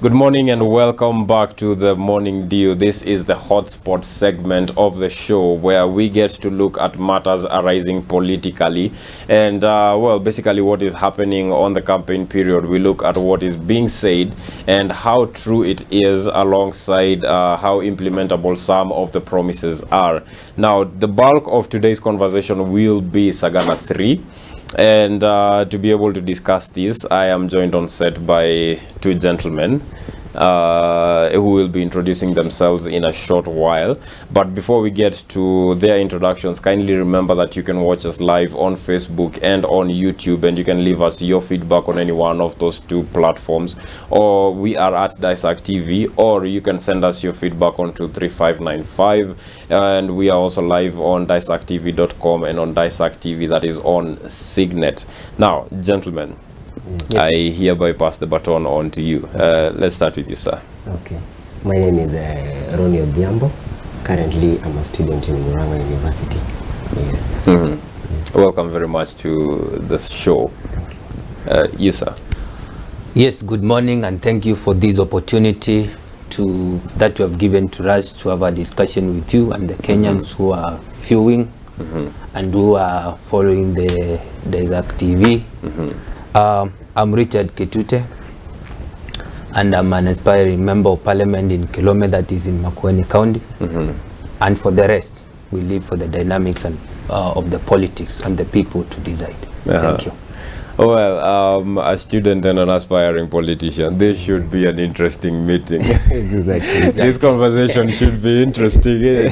Good morning and welcome back to the Morning Dew. This is the hotspot segment of the show where we get to look at matters arising politically and basically what is happening on the campaign period. We look at what is being said and how true it is alongside how implementable some of the promises are. Now, the bulk of today's conversation will be SAGANA 3. And to be able to discuss this, I am joined on set by two gentlemen who will be introducing themselves in a short while. But before we get to their introductions, kindly remember that you can watch us live on Facebook and on YouTube, and you can leave us your feedback on any one of those two platforms, or we are at Dissect TV, or you can send us your feedback on 23595, and we are also live on dissecttv.com and on Dissect TV, that is on Signet. Now, gentlemen, yes. I hereby pass the baton on to you. Let's start with you, sir. Okay. My name is Ronnie Odhiambo. Currently, I'm a student in Murang'a University. Yes. Yes. Welcome very much to the show. Thank you. You, sir. Yes, good morning, and thank you for this opportunity that you have given to us to have a discussion with you and the Kenyans who are viewing and who are following the Dissect TV. I'm Richard Kitute, and I'm an aspiring member of parliament in Kilome, that is in Makueni County. And for the rest, we live for the dynamics and of the politics and the people to decide. Thank you. Well, a student and an aspiring politician, this should be an interesting meeting. Exactly. This conversation should be interesting.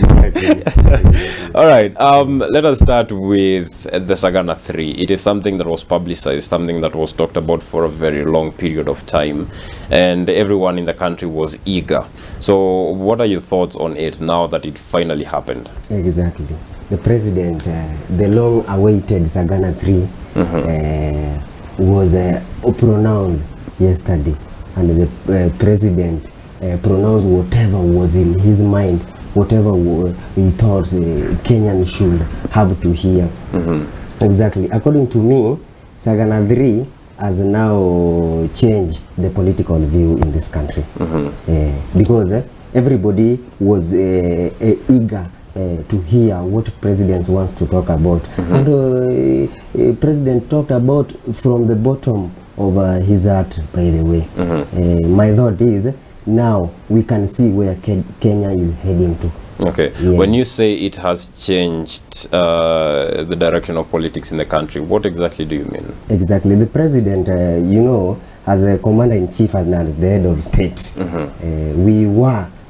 All right, let us start with the SAGANA 3. It is something that was publicized, something that was talked about for a very long period of time, and everyone in the country was eager. So what are your thoughts on it now that it finally happened? Exactly. The president, the long-awaited SAGANA 3 was pronounced yesterday, and the president pronounced whatever was in his mind, whatever he thought Kenyans should have to hear. Exactly. According to me, SAGANA 3 has now changed the political view in this country, because everybody was eager to hear what president wants to talk about, and president talked about from the bottom of his heart, by the way. My thought is, now we can see where Kenya is heading to. Okay. Yeah. When you say it has changed the direction of politics in the country, what exactly do you mean? Exactly. The president, as a commander-in-chief and as the head of state,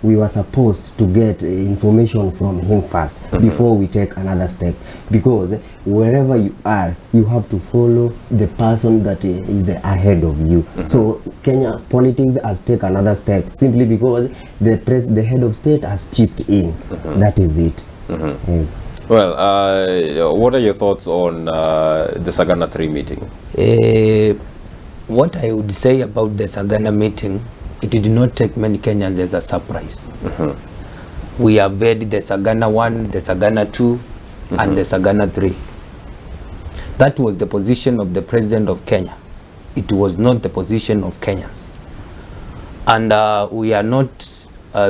we were supposed to get information from him first before we take another step, because wherever you are, you have to follow the person that is ahead of you. So Kenya politics has taken another step simply because the head of state has chipped in. That is it. Yes. Well, what are your thoughts on the SAGANA 3 meeting? What I would say about the SAGANA meeting, it did not take many Kenyans as a surprise. We have read the SAGANA 1, the SAGANA 2, and the SAGANA 3. That was the position of the president of Kenya. It was not the position of Kenyans. And we are not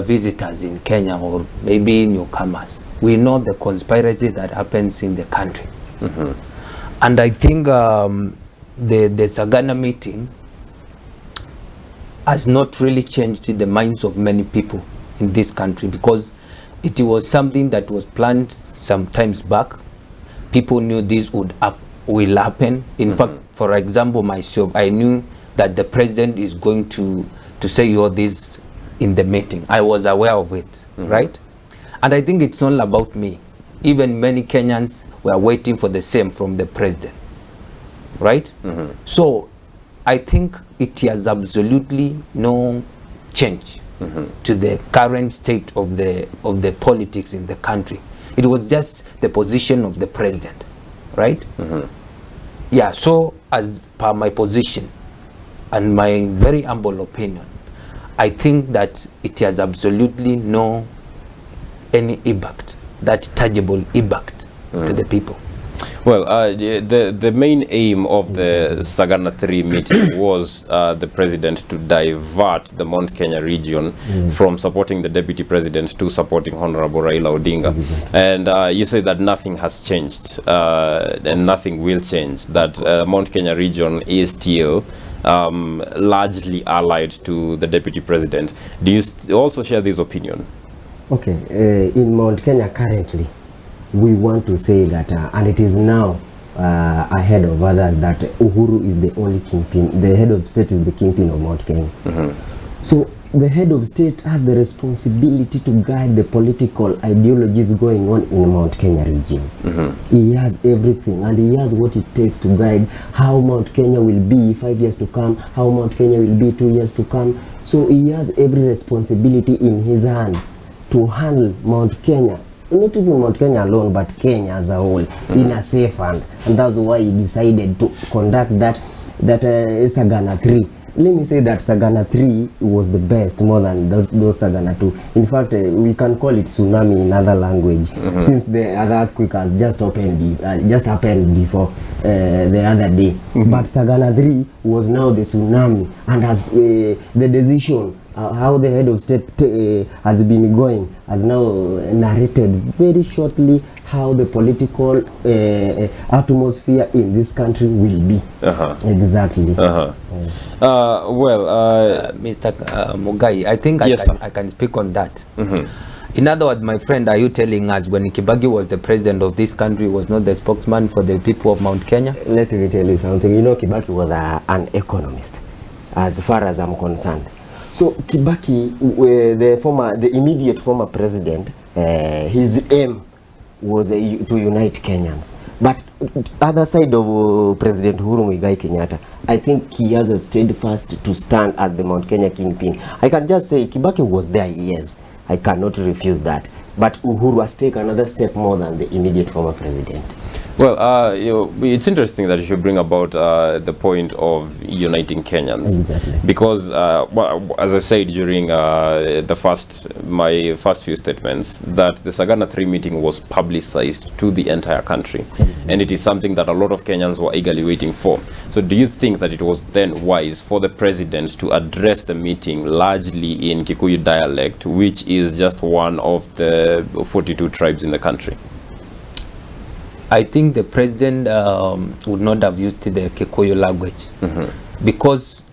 visitors in Kenya, or maybe newcomers. We know the conspiracy that happens in the country. And I think the SAGANA meeting has not really changed the minds of many people in this country, because it was something that was planned some times back. People knew this will happen. In fact, for example, myself, I knew that the president is going to say all this in the meeting. I was aware of it, right? And I think it's not about me. Even many Kenyans were waiting for the same from the president, right? So I think it has absolutely no change to the current state of the politics in the country. It was just the position of the president, right? Yeah, so as per my position and my very humble opinion, I think that it has absolutely no any impact, that tangible impact to the people. Well, the main aim of the SAGANA 3 meeting was the president to divert the Mount Kenya region from supporting the deputy president to supporting Honorable Raila Odinga. And you say that nothing has changed and nothing will change, that Mount Kenya region is still largely allied to the deputy president. Do you also share this opinion? Okay, in Mount Kenya currently, we want to say that, and it is now ahead of others, that Uhuru is the only kingpin, the head of state is the kingpin of Mount Kenya. So the head of state has the responsibility to guide the political ideologies going on in Mount Kenya region. He has everything, and he has what it takes to guide how Mount Kenya will be 5 years to come, how Mount Kenya will be 2 years to come. So he has every responsibility in his hand to handle Mount Kenya, not even Mount Kenya alone, but Kenya as a whole, in a safe hand. And that's why he decided to conduct that SAGANA 3. Let me say that SAGANA 3 was the best, more than those SAGANA 2. In fact, we can call it tsunami in other language, since the other earthquake has just happened before the other day. But SAGANA 3 was now the tsunami, and has the decision how the head of state has been going, has now narrated very shortly how the political atmosphere in this country will be. Exactly. Mr. MUNGAI, I think I can speak on that. In other words, my friend, are you telling us when Kibaki was the president of this country, was not the spokesman for the people of Mount Kenya? Let me tell you something. You know, Kibaki was an economist, as far as I'm concerned. So Kibaki, the immediate former president, his aim was to unite Kenyans. But other side of President Uhuru Muigai Kenyatta, I think he has stayed fast to stand as the Mount Kenya kingpin. I can just say Kibaki was there, yes. I cannot refuse that. But Uhuru has taken another step more than the immediate former president. Well, it's interesting that you should bring about the point of uniting Kenyans. Exactly. Because, as I said during my first few statements, that the SAGANA 3 meeting was publicized to the entire country. And it is something that a lot of Kenyans were eagerly waiting for. So do you think that it was then wise for the president to address the meeting largely in Kikuyu dialect, which is just one of the 42 tribes in the country? I think the president would not have used the Kikuyu language, because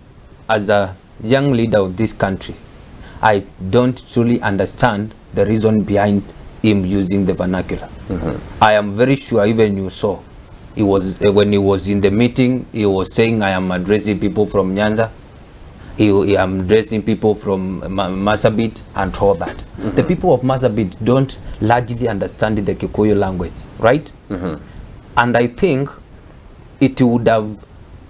as a young leader of this country, I don't truly understand the reason behind him using the vernacular. I am very sure, even you saw, he was when he was in the meeting, he was saying, I am addressing people from Nyanza, I am addressing people from Marsabit and all that. The people of Marsabit don't largely understand the Kikuyu language, right? And I think it would have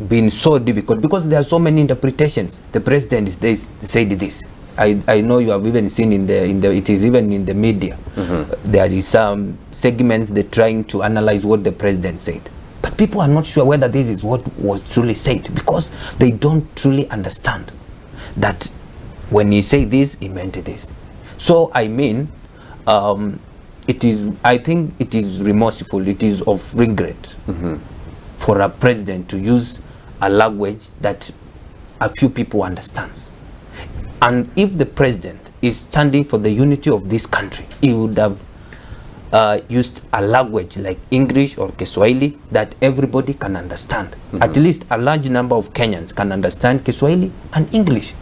been so difficult because there are so many interpretations. The president said this. I know you have even seen it is even in the media. There is some segments they're trying to analyze what the president said. But people are not sure whether this is what was truly said, because they don't truly understand that when he said this, he meant this. So I mean, I think it is remorseful, it is of regret for a president to use a language that a few people understands. And if the president is standing for the unity of this country, he would have used a language like English or Kiswahili that everybody can understand. At least a large number of Kenyans can understand Kiswahili and English,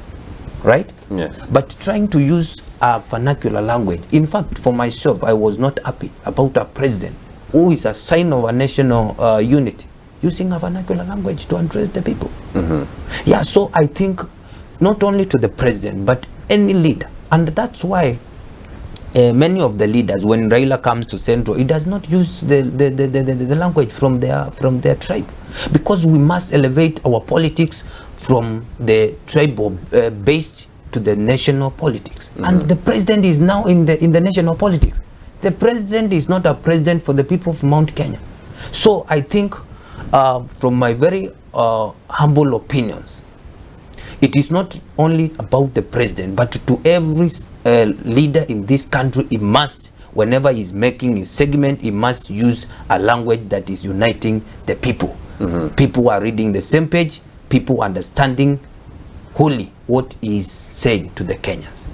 right? Yes. But trying to use a vernacular language, in fact, for myself, I was not happy about a president who is a sign of a national unity using a vernacular language to address the people. Yeah, so I think not only to the president, but any leader. And that's why many of the leaders, when Raila comes to Central, he does not use the language from their tribe, because we must elevate our politics from the tribal based to the national politics. And the president is now in the national politics. The president is not a president for the people of Mount Kenya. So I think from my very humble opinions, it is not only about the president, but to every leader in this country, it must, whenever he's making his segment, he must use a language that is uniting the people. People are reading the same page, people understanding wholly what he's saying to the Kenyans.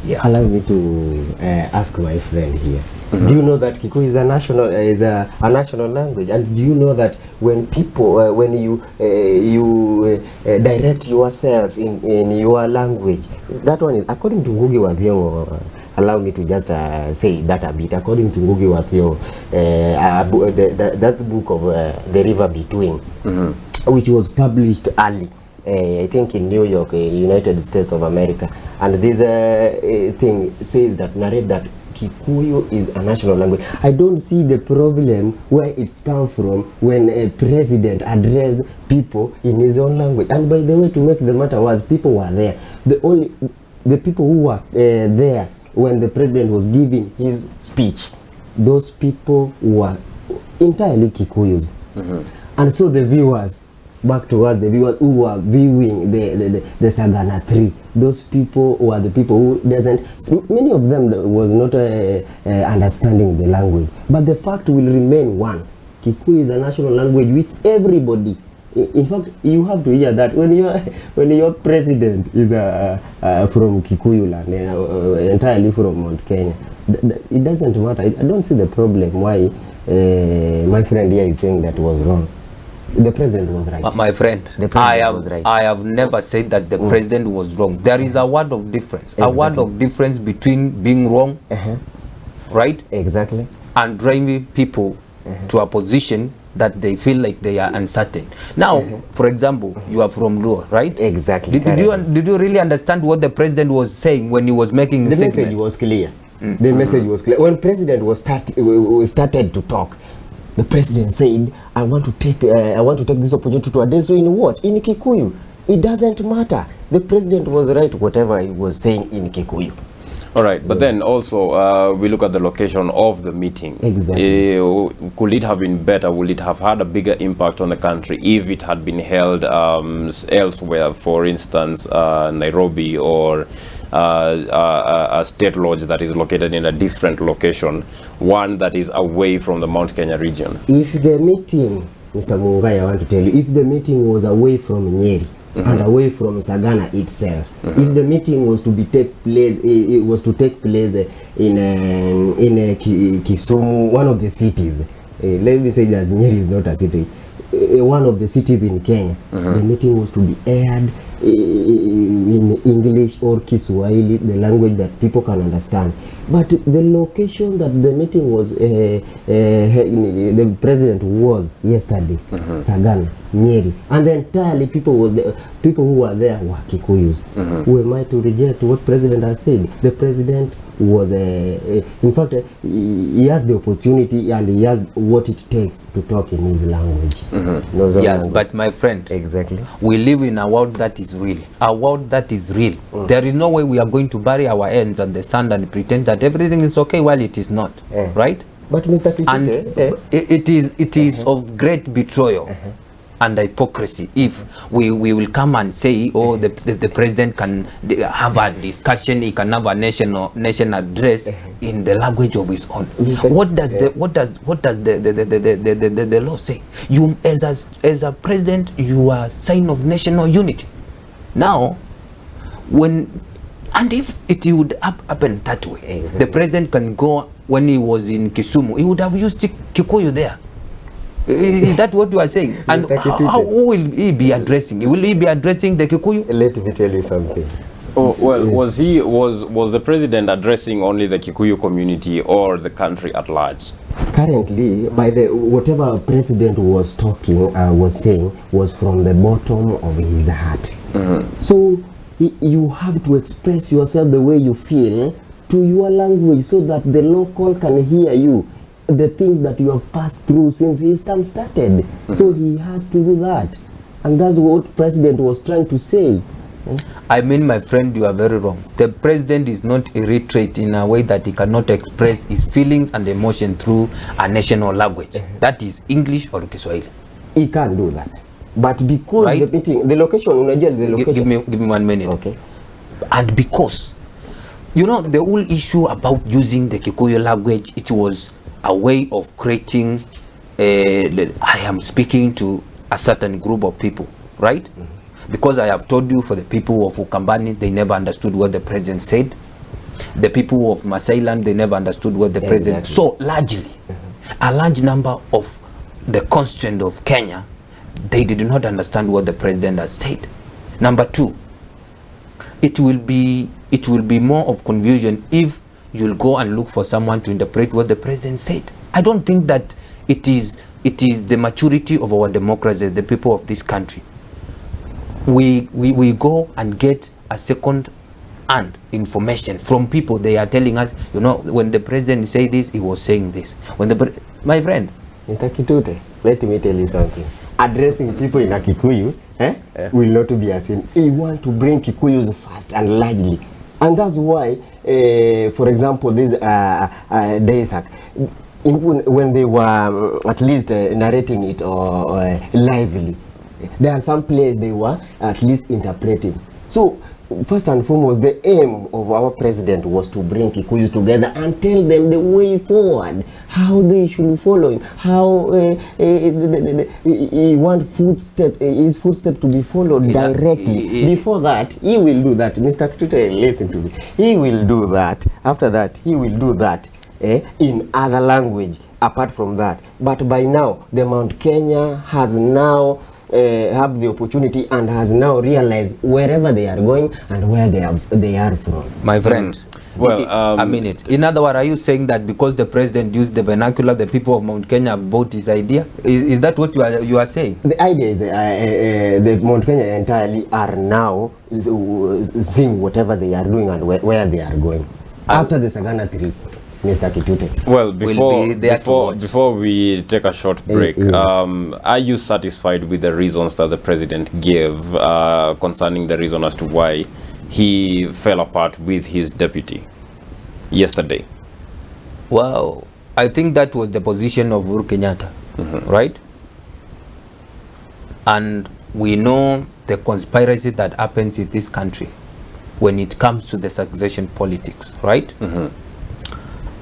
Yeah. Allow me to ask my friend here. Do you know that Kikuyu is a national language? And do you know that when people, when you direct yourself in your language, that one is according to Ngugi wa Thiong'o. Allow me to just say that a bit. According to Ngugi wa Thiong'o, that book of The River Between, which was published early, I think in New York, United States of America, and this thing says that, narrate that Kikuyu is a national language. I don't see the problem where it's come from when a president addressed people in his own language. And by the way, to make the matter worse, people were there. The people who were there when the president was giving his speech, those people were entirely Kikuyus. And so the viewers, back to us, the viewers who were viewing the SAGANA lll, those people were the people who doesn't, many of them was not understanding the language. But the fact will remain one. Kikuyu is a national language which everybody, in fact, you have to hear that when your president is from Kikuyu land, entirely from Mount Kenya, it doesn't matter. I don't see the problem why my friend here is saying that was wrong. The president was right. My friend, was right. I have never said that the president was wrong. There is a word of difference. Exactly. A word of difference between being wrong, right? Exactly. And driving people to a position that they feel like they are uncertain. Now, for example, you are from Luo, right? Exactly. Did you really understand what the president was saying when he was making the message was clear. The message was clear. When president was started to talk, the president said, I want to take this opportunity to address you in what? In Kikuyu. It doesn't matter. The president was right, whatever he was saying in Kikuyu. All right, but then also we look at the location of the meeting. Exactly. Could it have been better? Would it have had a bigger impact on the country if it had been held elsewhere, for instance, Nairobi, or a state lodge that is located in a different location, one that is away from the Mount Kenya region? If the meeting, Mr. Mungai, I want to tell you, if the meeting was away from Nyeri, and away from Sagana itself, if the meeting was to take place in Kisumu, one of the cities, let me say that Nyeri is not a city, one of the cities in Kenya, the meeting was to be aired in English or Kiswahili, the language that people can understand. But the location that the meeting was, the president was yesterday, Sagana, Nyeri, and entirely people who were there were Kikuyus. Who am I to reject what president has said? The president was in fact he has the opportunity and he has what it takes to talk in his language. Yes, language. But my friend, exactly, we live in a world that is real. A world that is real. There is no way we are going to bury our hands in the sand and pretend that everything is okay while it is not. Right? But Mr. Kitute, and it is of great betrayal and hypocrisy if we will come and say, oh, the president can have a discussion, he can have a nation address in the language of his own. What does the law say? You as a president, you are a sign of national unity. Now, if it would happen that way, the president can go, when he was in Kisumu, he would have used Kikuyu there. Is that what you are saying? And how will he be addressing? Will he be addressing the Kikuyu? Let me tell you something. Oh, well, was the president addressing only the Kikuyu community or the country at large? Currently, by whatever president was talking, was saying, was from the bottom of his heart. So you have to express yourself the way you feel to your language so that the local can hear you. The things that you have passed through since his term started. So he has to do that. And that's what president was trying to say. I mean, my friend, you are very wrong. The president is not illiterate in a way that he cannot express his feelings and emotion through a national language. That is English or Kiswahili. He can't do that. But because the location, give me 1 minute. Okay. And because You know, the whole issue about using the Kikuyu language, it was a way of creating, I am speaking to a certain group of people, right? Because I have told you, for the people of Ukambani, they never understood what the president said. The people of Masailand, they never understood what the president. So largely, a large number of the constituent of Kenya, they did not understand what the president has said. Number two, it will be more of confusion if you'll go and look for someone to interpret what the president said. I don't think that it is the maturity of our democracy, the people of this country. We go and get a second-hand information from people. They are telling us, you know, when the president said this, he was saying this. When my friend, Mr. Kitute, let me tell you something. Addressing people in a Kikuyu will not be a sin. He want to bring Kikuyus fast and largely. And that's why, for example, this Daysak, even when they were at least narrating it or lively, there are some places they were at least interpreting. So first and foremost, the aim of our president was to bring Kikuyus together and tell them the way forward, how they should follow him, how he wants his footstep to be followed directly. Before that, he will do that. Mr. Kitute, listen to me. He will do that. After that, he will do that in other language apart from that. But by now, the Mount Kenya has now have the opportunity and has now realized wherever they are going and where they are from. My friend, well, a minute. In other words, are you saying that because the president used the vernacular, the people of Mount Kenya have bought his idea? Is that what you are saying? The idea is the Mount Kenya entirely are now seeing whatever they are doing and where they are going. After the SAGANA lll, Mr. Kitute. Well, before we take a short break, are you satisfied with the reasons that the president gave concerning the reason as to why he fell apart with his deputy yesterday? Well, I think that was the position of Uhuru Kenyatta, right? And we know the conspiracy that happens in this country when it comes to the succession politics, right?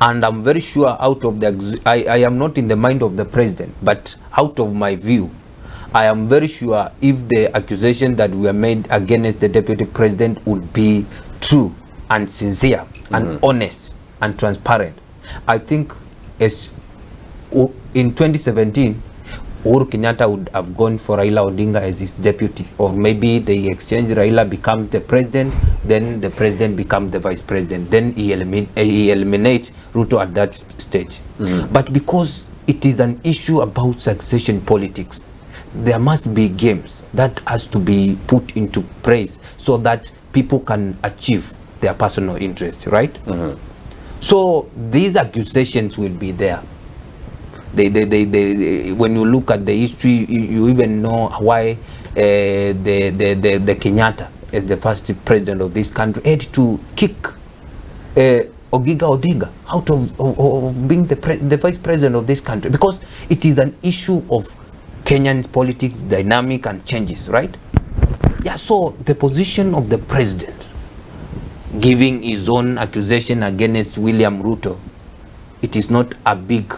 And I'm very sure out of the, I am not in the mind of the president, but out of my view, I am very sure if the accusation that were made against the deputy president would be true and sincere and honest and transparent, I think as in 2017, Uhuru Kenyatta would have gone for Raila Odinga as his deputy, or maybe they exchange, Raila becomes the president, then the president becomes the vice president, then he eliminates Ruto at that stage. But because it is an issue about succession politics, there must be games that has to be put into place so that people can achieve their personal interests, right? So these accusations will be there. They when you look at the history, you even know why the Kenyatta, as the first president of this country, had to kick Ogiga Odinga out of being the vice president of this country, because it is an issue of Kenyan politics, dynamic and changes, right? Yeah, so the position of the president giving his own accusation against William Ruto, it is not a big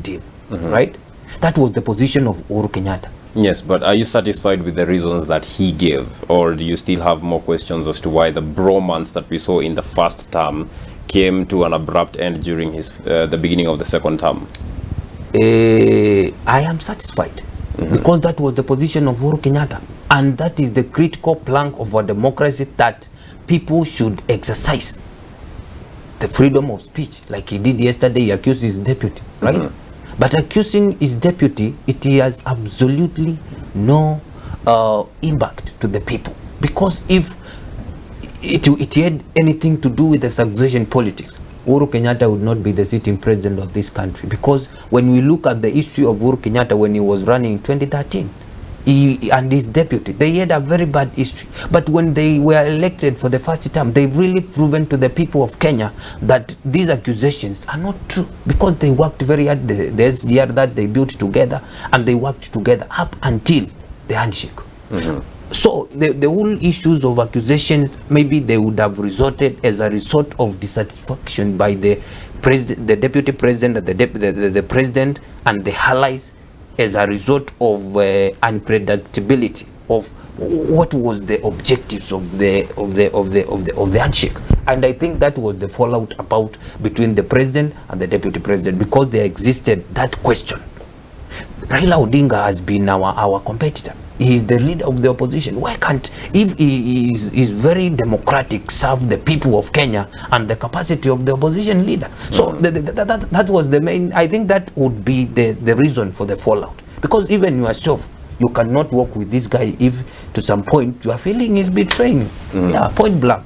deal, right? That was the position of Uhuru Kenyatta. Yes, but are you satisfied with the reasons that he gave, or do you still have more questions as to why the bromance that we saw in the first term came to an abrupt end during his the beginning of the second term? I am satisfied because that was the position of Uhuru Kenyatta, and that is the critical plank of our democracy, that people should exercise the freedom of speech, like he did yesterday. He accused his deputy, right? But accusing his deputy, it has absolutely no impact to the people, because if it had anything to do with the succession politics, Uhuru Kenyatta would not be the sitting president of this country. Because when we look at the history of Uhuru Kenyatta when he was running in 2013, he and his deputy, they had a very bad history. But when they were elected for the first time, they've really proven to the people of Kenya that these accusations are not true, because they worked very hard, the SGR that they built together, and they worked together up until the handshake. So the whole issues of accusations, maybe they would have resorted as a result of dissatisfaction by the president, the deputy president, the president and the allies, as a result of unpredictability of what was the objectives of the handshake. And I think that was the fallout about between the president and the deputy president, because there existed that question. Raila Odinga has been our competitor. He is the leader of the opposition. Why can't, if he is very democratic, serve the people of Kenya and the capacity of the opposition leader? So that was the main, I think that would be the reason for the fallout. Because even yourself, you cannot work with this guy if to some point you are feeling he's betraying. Yeah, point blank.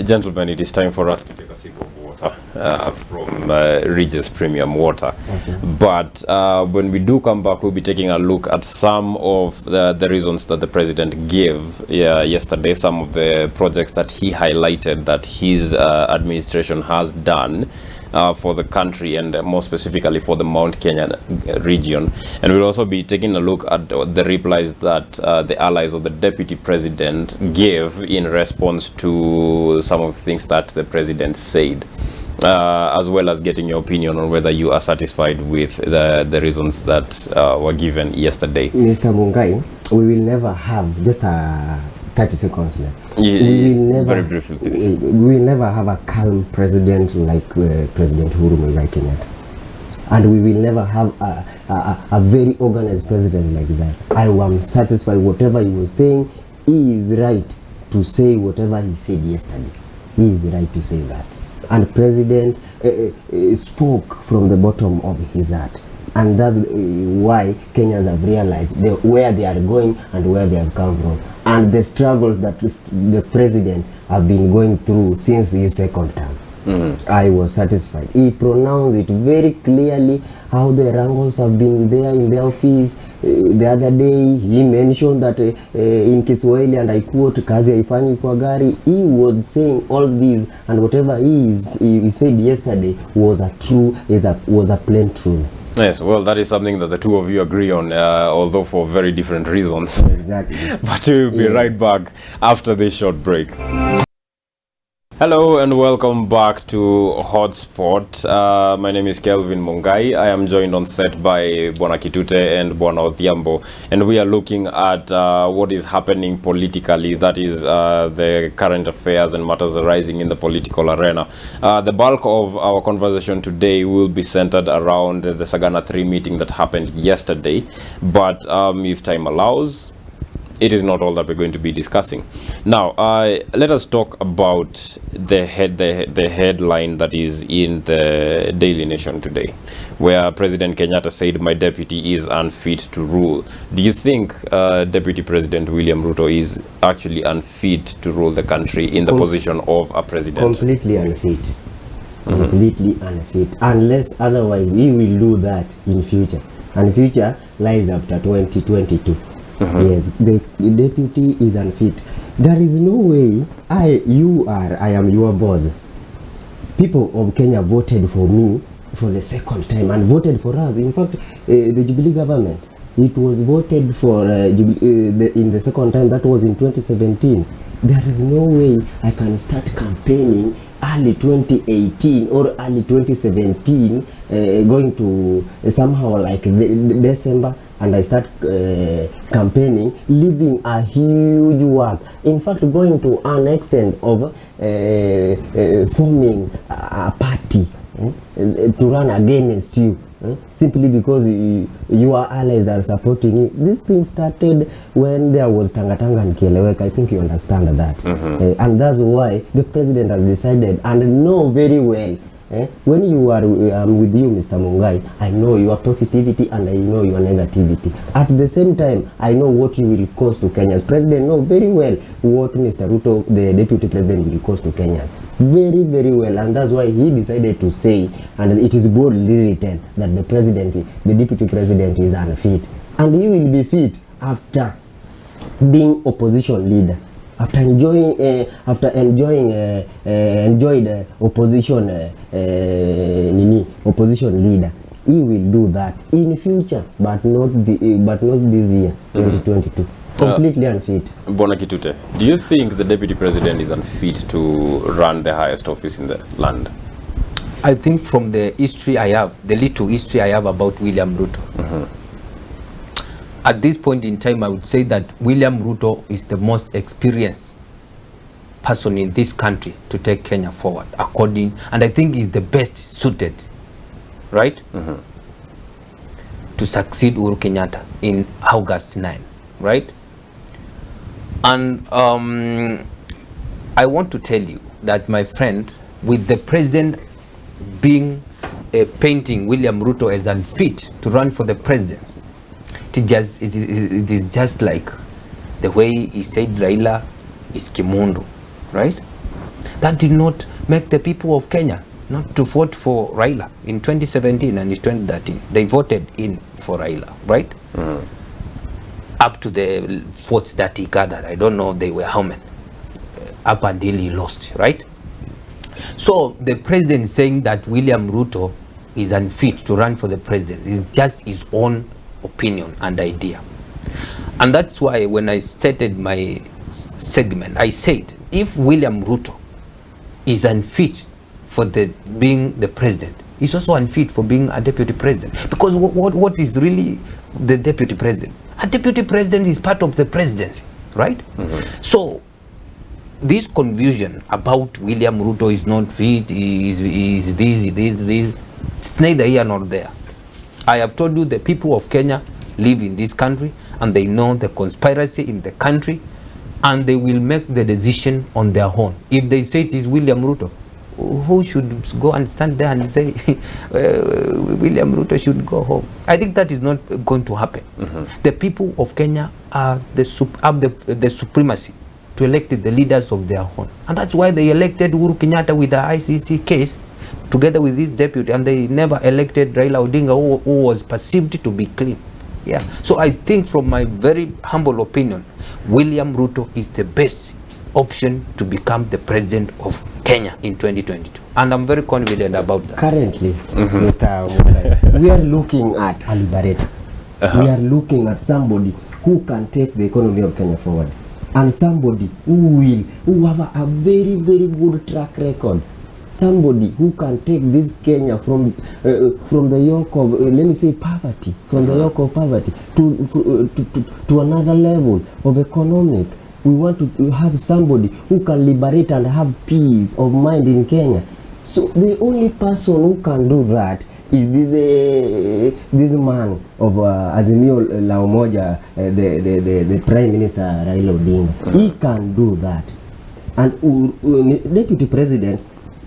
Gentlemen, it is time for us to take a sip of water from Regis Premium Water. Okay. But when we do come back, we'll be taking a look at some of the reasons that the president gave yesterday, some of the projects that he highlighted that his administration has done for the country, and more specifically for the Mount Kenya region. And we'll also be taking a look at the replies that the allies of the deputy president gave in response to some of the things that the president said, as well as getting your opinion on whether you are satisfied with the reasons that were given yesterday. Mr. Mungai, we will never have, just 30 seconds left. We will never, very briefly, please. We will never have a calm president like President Uhuru Muigai Kenyatta. And we will never have a very organized president like that. I am satisfied whatever he was saying. He is right to say whatever he said yesterday. He is right to say that. And President spoke from the bottom of his heart. And that's why Kenyans have realized where they are going and where they have come from, and the struggles that the president have been going through since his second term. I was satisfied. He pronounced it very clearly how the wrangles have been there in the office. The other day he mentioned that in Kiswahili, and I quote, kazi haifanyi kwa gari. He was saying all this, and whatever he said yesterday was a plain truth. Yes, well, that is something that the two of you agree on, although for very different reasons. Exactly. But we'll be right back after this short break. Hello and welcome back to Hotspot. My name is Kelvin Mungai. I am joined on set by Bwana Kitute and Bwana Odhiambo, and we are looking at what is happening politically, that is the current affairs and matters arising in the political arena. The bulk of our conversation today will be centered around the SAGANA 3 meeting that happened yesterday, but if time allows, it is not all that we're going to be discussing. Now, let us talk about the headline that is in the Daily Nation today, where President Kenyatta said, "My deputy is unfit to rule." Do you think Deputy President William Ruto is actually unfit to rule the country in the position of a president? Completely unfit. Completely unfit. Unless otherwise he will do that in future. And future lies after 2022. Yes, the deputy is unfit. There is no way I am your boss. People of Kenya voted for me for the second time and voted for us. In fact, the Jubilee government, it was voted for in the second time, that was in 2017. There is no way I can start campaigning early 2018 or early 2017, going to somehow like December, and I start campaigning, leaving a huge work. In fact, going to an extent of forming a party to run against you, simply because your allies are supporting you. This thing started when there was Tangatanga and Kieleweka. I think you understand that. And that's why the president has decided, and know very well, when you are with you, Mr. Mungai, I know your positivity and I know your negativity. At the same time, I know what you will cause to Kenyans. President know very well what Mr. Ruto, the deputy president, will cause to Kenyans. Very, very well. And that's why he decided to say, and it is boldly written, that the deputy president is unfit. And he will be fit after being opposition leader. After enjoyed opposition opposition leader, he will do that in future, but not this year, 2022. Completely unfit. Bona Kitute, do you think the deputy president is unfit to run the highest office in the land? I think from the history I have, the little history I have about William Ruto, at this point in time, I would say that William Ruto is the most experienced person in this country to take Kenya forward, and I think he's the best suited, right, to succeed Uhuru Kenyatta in August 9, right? And I want to tell you that, my friend, with the president being painting William Ruto as unfit to run for the presidency, it is just like the way he said Raila is Kimundu, right? That did not make the people of Kenya not to vote for Raila in 2017 and in 2013. They voted in for Raila, right? Up to the votes that he gathered. I don't know they were how many, up until he lost, right? So the president saying that William Ruto is unfit to run for the president is just his own opinion and idea. And that's why when I started my segment, I said, if William Ruto is unfit for being the president, he's also unfit for being a deputy president. Because what is really the deputy president? A deputy president is part of the presidency, right? So this confusion about William Ruto is not fit, is this, it's neither here nor there. I have told you the people of Kenya live in this country and they know the conspiracy in the country, and they will make the decision on their own. If they say it is William Ruto, who should go and stand there and say William Ruto should go home? I think that is not going to happen. The people of Kenya are the supremacy to elect the leaders of their own, and that's why they elected Uhuru Kenyatta with the ICC case together with this deputy, and they never elected Raila Odinga, who was perceived to be clean. Yeah. So I think, from my very humble opinion, William Ruto is the best option to become the president of Kenya in 2022, and I'm very confident about that. Currently, Mr. MUNGAI, we are looking at a liberator. We are looking at somebody who can take the economy of Kenya forward, and somebody who have a very, very good track record. Somebody who can take this Kenya from the yoke of let me say poverty, from the yoke of poverty to another level of economic. We want to have somebody who can liberate and have peace of mind in Kenya. So the only person who can do that is this man of Azimio la Umoja, the Prime Minister Raila Odinga. He can do that, and Deputy President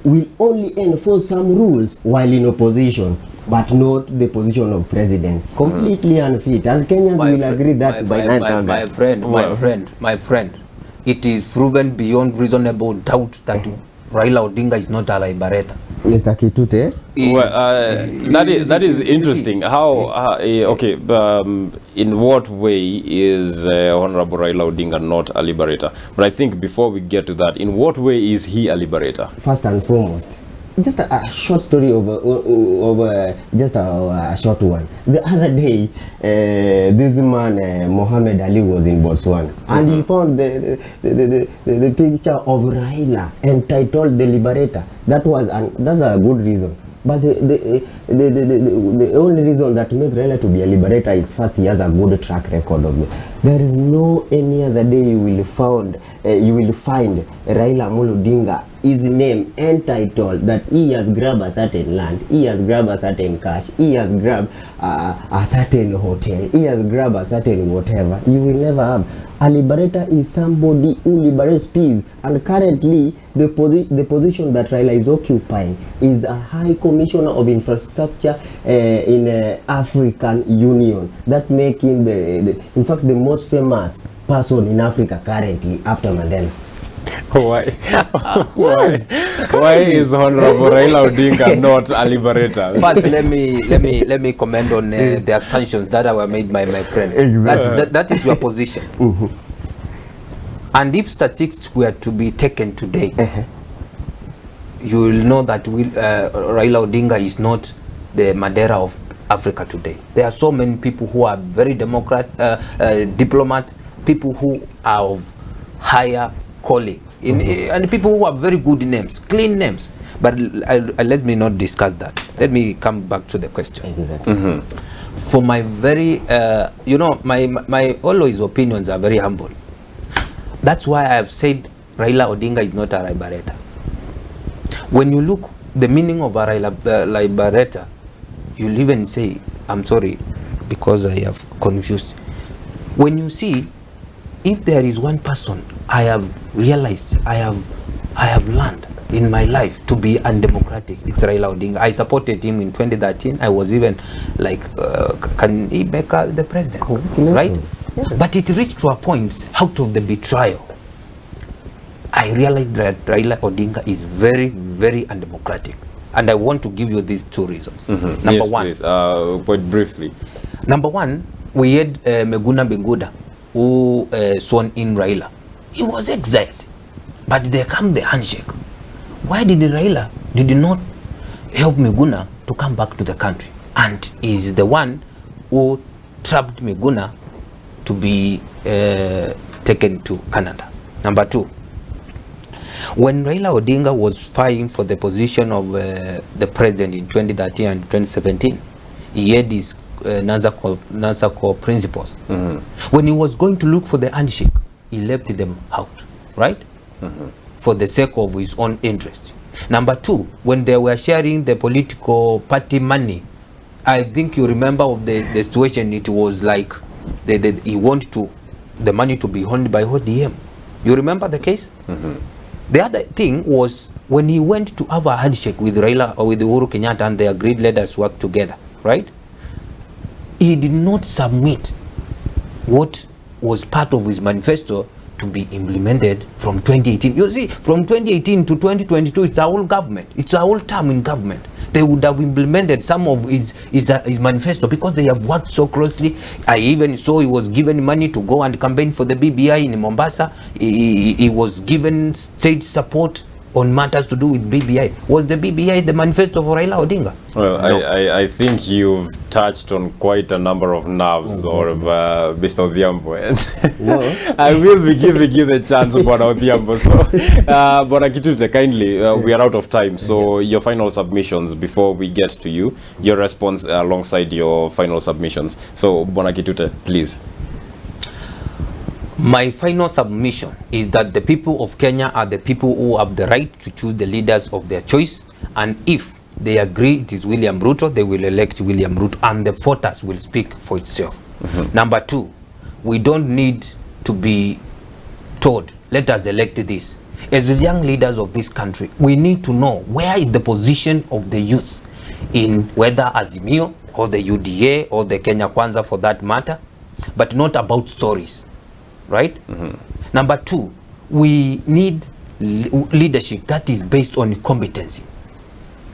will only enforce some rules while in opposition, but not the position of president. Completely unfit, and Kenyans will agree that by 9th my friend, it is proven beyond reasonable doubt that Raila Odinga is not a liberator. Mr. Kitute? Well, that is interesting. How in what way is Honorable Raila Odinga not a liberator? But I think before we get to that, in what way is he a liberator? First and foremost, just a short story over just a short one. The other day, this man Muhammad Ali was in Botswana, and he found the picture of Raila entitled the Liberator. That's a good reason. But the only reason that makes Raila to be a liberator is, first, he has a good track record of it. There is no any other day you will find Raila Odinga his name entitled that he has grabbed a certain land, he has grabbed a certain cash, he has grabbed a certain hotel, he has grabbed a certain whatever. You will never have. A liberator is somebody who liberates peace, and currently the position that Raila is occupying is a High Commissioner of Infrastructure in African Union. That make him in fact the most famous person in Africa currently after Mandela. Why? Why is Honorable Raila Odinga not a liberator? First, let me comment on the assumptions that were made by my friend. Exactly. That is your position. And if statistics were to be taken today, you will know that Raila Odinga is not the Mandela Africa today. There are so many people who are very diplomat, people who are of higher calling, and people who have very good names, clean names. But let me not discuss that. Let me come back to the question. Exactly. For my very, my always opinions are very humble. That's why I have said Raila Odinga is not a liberator. When you look the meaning of a liberator, you'll even say, I'm sorry, because I have confused. When you see, if there is one person I have realized, I have learned in my life to be undemocratic, it's Raila Odinga. I supported him in 2013. I was even like, can he make the president? Right? Yes. But it reached to a point, out of the betrayal, I realized that Raila Odinga is very, very undemocratic. And I want to give you these two reasons. Number Yes, one. please. Quite briefly. Number one, we had Meguna Benguda, who sworn in Raila. He was exiled. But there come the handshake. Why did Raila did not help Meguna to come back to the country? And is the one who trapped Meguna to be taken to Canada. Number two, when Raila Odinga was fighting for the position of the president in 2013 and 2017, he had his NASA core principles. When he was going to look for the handshake, he left them out, right? For the sake of his own interest. Number two, when they were sharing the political party money, I think you remember of the situation. It was like he wanted the money to be owned by ODM. You remember the case? The other thing was when he went to have a handshake with Raila or with Uhuru Kenyatta and they agreed let us work together, right? He did not submit what was part of his manifesto to be implemented from 2018. You see, from 2018 to 2022, it's our whole government. It's our whole term in government. They would have implemented some of his manifesto because they have worked so closely. I even saw he was given money to go and campaign for the BBI in Mombasa. He was given state support on matters to do with BBI. Was the BBI the manifesto for Raila Odinga? Well, No. I think you've touched on quite a number of nerves, or Mr. Odhiambo. And I will be giving you the chance, Bwana Odhiambo. So, Bwana Kitute, kindly, we are out of time. So, your final submissions before we get to you, your response alongside your final submissions. So, Bwana Kitute, please. My final submission is that the people of Kenya are the people who have the right to choose the leaders of their choice, and if they agree it is William Ruto, they will elect William Ruto, and the voters will speak for itself. Number two, we don't need to be told, let us elect this. As the young leaders of this country, we need to know where is the position of the youth in whether Azimio or the UDA or the Kenya Kwanza for that matter, but not about stories. Right? Number two, we need leadership that is based on competency,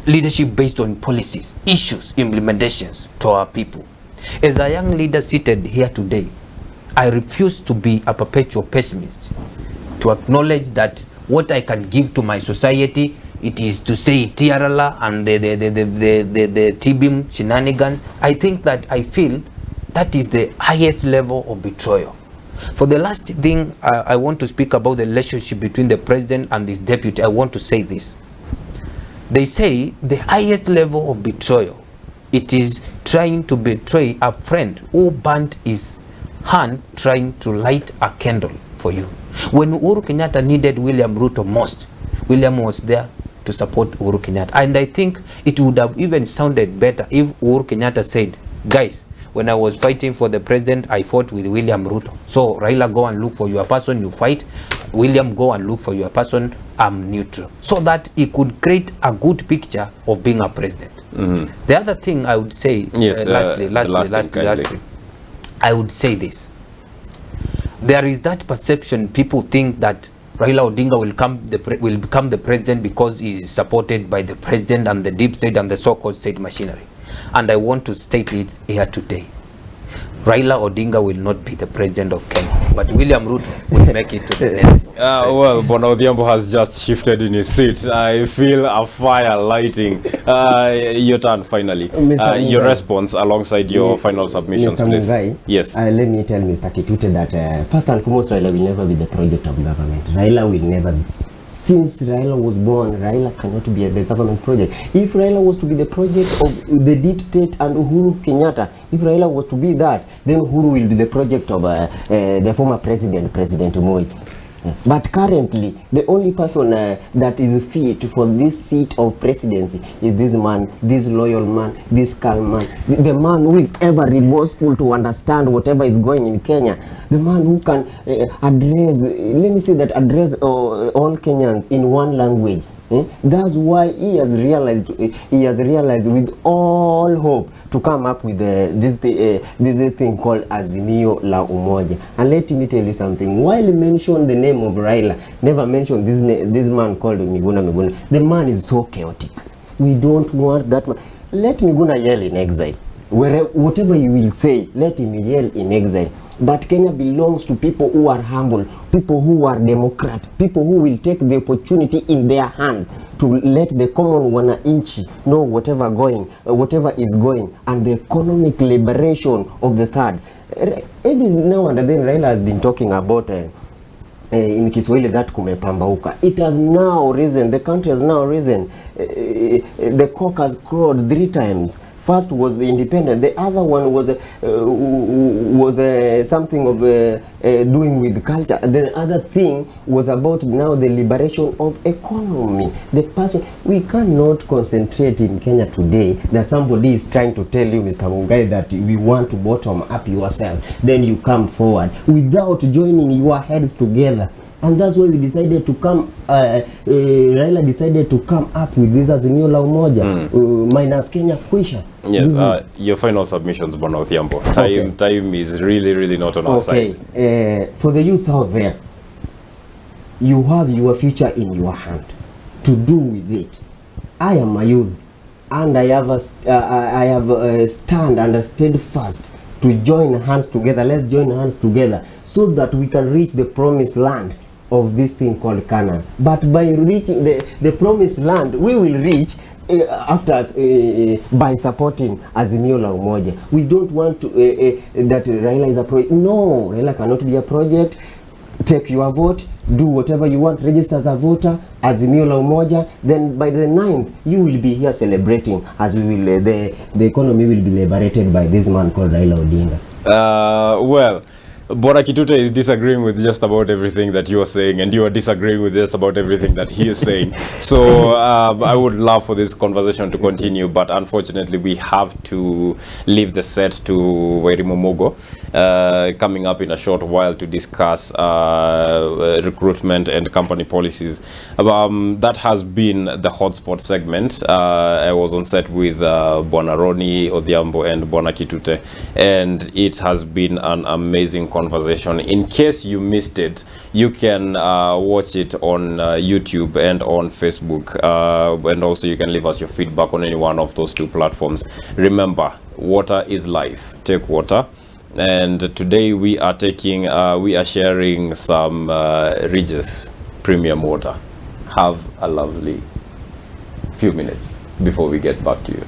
leadership based on policies, issues, implementations to our people. As a young leader seated here today, I refuse to be a perpetual pessimist, to acknowledge that what I can give to my society, it is to say Tiarala and the T-beam shenanigans. I think that I feel that is the highest level of betrayal. For the last thing, I want to speak about the relationship between the president and his deputy. I want to say this. They say the highest level of betrayal, it is trying to betray a friend who burnt his hand trying to light a candle for you. When Uhuru Kenyatta needed William Ruto most, William was there to support Uhuru Kenyatta. And I think it would have even sounded better if Uhuru Kenyatta said, guys, when I was fighting for the president, I fought with William Ruto. So Raila, go and look for your person, you fight. William, go and look for your person, I'm neutral. So that he could create a good picture of being a president. The other thing I would say, yes, lastly, I would say this. There is that perception, people think that Raila Odinga will become the president because he is supported by the president and the deep state and the so-called state machinery. And I want to state it here today. Raila Odinga will not be the president of Kenya. but William Ruto will make it to the next. Well, Bwana Odhiambo has just shifted in his seat. I feel a fire lighting. Your turn, finally. Your response alongside your final submissions, Mr. please. Mungai, Yes. Let me tell Mr. Kitute that first and foremost, Raila will never be the project of government. Raila will never be. Since Raila was born, Raila cannot be the government project. If Raila was to be the project of the deep state and Uhuru Kenyatta, if Raila was to be that, then Uhuru will be the project of the former president, President Moi. But currently, the only person that is fit for this seat of presidency is this man, this loyal man, this calm man, the man who is ever remorseful to understand whatever is going in Kenya, the man who can address all Kenyans in one language. That's why he has realized with all hope to come up with this thing called Azimio la Umoja. And let me tell you something. While he mentioned the name of Raila, never mentioned this man called Miguna. The man is so chaotic. We don't want that man. Let Miguna yell in exile. Whatever you will say, let him yell in exile. But Kenya belongs to people who are humble, people who are democrat, people who will take the opportunity in their hand to let the common wananchi know whatever is going, and the economic liberation of the third. Every now and then Raila has been talking about in Kiswahili that kumepambauka. It has now risen, the country has now risen. The cock has crowed 3 times. First was the independent, the other one was something of doing with culture. The other thing was about now the liberation of economy. The person, we cannot concentrate in Kenya today that somebody is trying to tell you, Mr. Mungai, that we want to bottom up yourself. Then you come forward without joining your heads together. And that's why we decided to come, Raila decided to come up with this Azimio la Umoja, minus Kenya Kwisha. Yes, your final submissions, Bwana Odhiambo. Time is really not on our side. For the youths out there, you have your future in your hand to do with it. I am a youth, and I have stand and steadfast to join hands together. Let's join hands together so that we can reach the promised land of this thing called Canaan. But by reaching the promised land, we will reach by supporting Azimio la Umoja. We don't want to that Raila is a project. No, Raila cannot be a project. Take your vote, do whatever you want, register as a voter, Azimio la Umoja. Then by the 9th, you will be here celebrating, as we will the economy will be liberated by this man called Raila Odinga. Well, Bwana Kitute is disagreeing with just about everything that you are saying, and you are disagreeing with just about everything that he is saying. So I would love for this conversation to continue, but unfortunately we have to leave the set to Wairimu Mogo coming up in a short while to discuss recruitment and company policies. That has been the hotspot segment. I was on set with Bwana Roni Odhiambo and Bwana Kitute, and it has been an amazing conversation. In case you missed it, you can watch it on YouTube and on Facebook, and also you can leave us your feedback on any one of those 2 platforms. Remember, water is life. Take water. And today we are sharing some Regis premium water. Have a lovely few minutes before we get back to you.